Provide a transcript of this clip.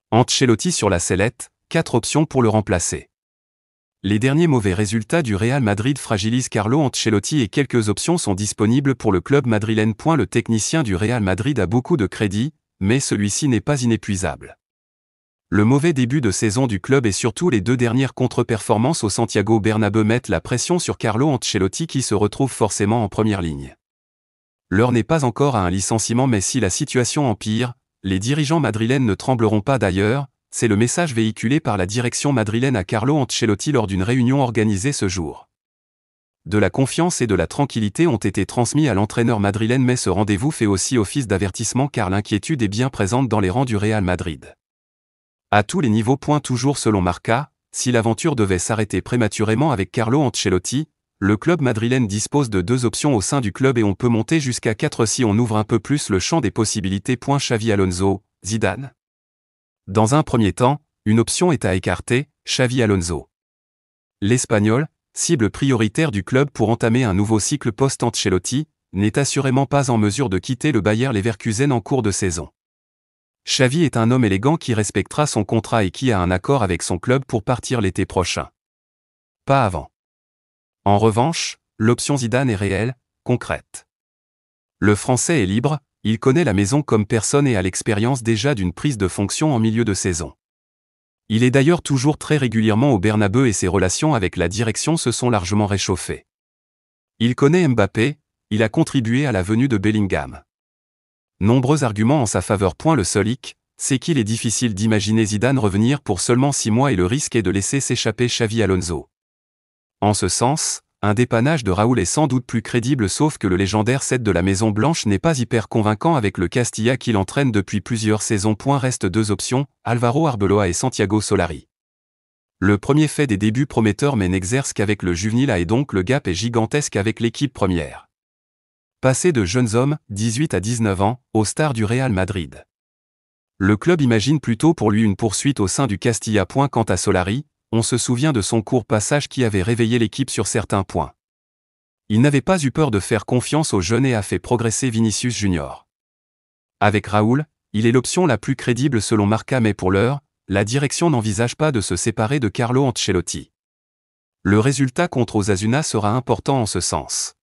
Ancelotti sur la sellette, 4 options pour le remplacer. Les derniers mauvais résultats du Real Madrid fragilisent Carlo Ancelotti et quelques options sont disponibles pour le club madrilène. Le technicien du Real Madrid a beaucoup de crédit, mais celui-ci n'est pas inépuisable. Le mauvais début de saison du club et surtout les 2 dernières contre-performances au Santiago Bernabéu mettent la pression sur Carlo Ancelotti qui se retrouve forcément en première ligne. L'heure n'est pas encore à un licenciement, mais si la situation empire, les dirigeants madrilènes ne trembleront pas. D'ailleurs, c'est le message véhiculé par la direction madrilène à Carlo Ancelotti lors d'une réunion organisée ce jour. De la confiance et de la tranquillité ont été transmis à l'entraîneur madrilène, mais ce rendez-vous fait aussi office d'avertissement car l'inquiétude est bien présente dans les rangs du Real Madrid. À tous les niveaux. Toujours selon Marca, si l'aventure devait s'arrêter prématurément avec Carlo Ancelotti, le club madrilène dispose de 2 options au sein du club et on peut monter jusqu'à 4 si on ouvre un peu plus le champ des possibilités. Xavi Alonso, Zidane. Dans un premier temps, une option est à écarter, Xavi Alonso. L'Espagnol, cible prioritaire du club pour entamer un nouveau cycle post-Ancelotti, n'est assurément pas en mesure de quitter le Bayer Leverkusen en cours de saison. Xavi est un homme élégant qui respectera son contrat et qui a un accord avec son club pour partir l'été prochain. Pas avant. En revanche, l'option Zidane est réelle, concrète. Le Français est libre, il connaît la maison comme personne et a l'expérience déjà d'une prise de fonction en milieu de saison. Il est d'ailleurs toujours très régulièrement au Bernabéu et ses relations avec la direction se sont largement réchauffées. Il connaît Mbappé, il a contribué à la venue de Bellingham. Nombreux arguments en sa faveur. Le seul hic, c'est qu'il est difficile d'imaginer Zidane revenir pour seulement 6 mois et le risque est de laisser s'échapper Xavi Alonso. En ce sens, un dépannage de Raúl est sans doute plus crédible, sauf que le légendaire 7 de la Maison Blanche n'est pas hyper convaincant avec le Castilla qu'il entraîne depuis plusieurs saisons. Restent 2 options, Álvaro Arbeloa et Santiago Solari. Le premier fait des débuts prometteurs mais n'exerce qu'avec le juvénile A et donc le gap est gigantesque avec l'équipe première. Passer de jeunes hommes, 18 à 19 ans, aux stars du Real Madrid. Le club imagine plutôt pour lui une poursuite au sein du Castilla. Quant à Solari, on se souvient de son court passage qui avait réveillé l'équipe sur certains points. Il n'avait pas eu peur de faire confiance aux jeunes et a fait progresser Vinicius Junior. Avec Raúl, il est l'option la plus crédible selon Marca, mais pour l'heure, la direction n'envisage pas de se séparer de Carlo Ancelotti. Le résultat contre Osasuna sera important en ce sens.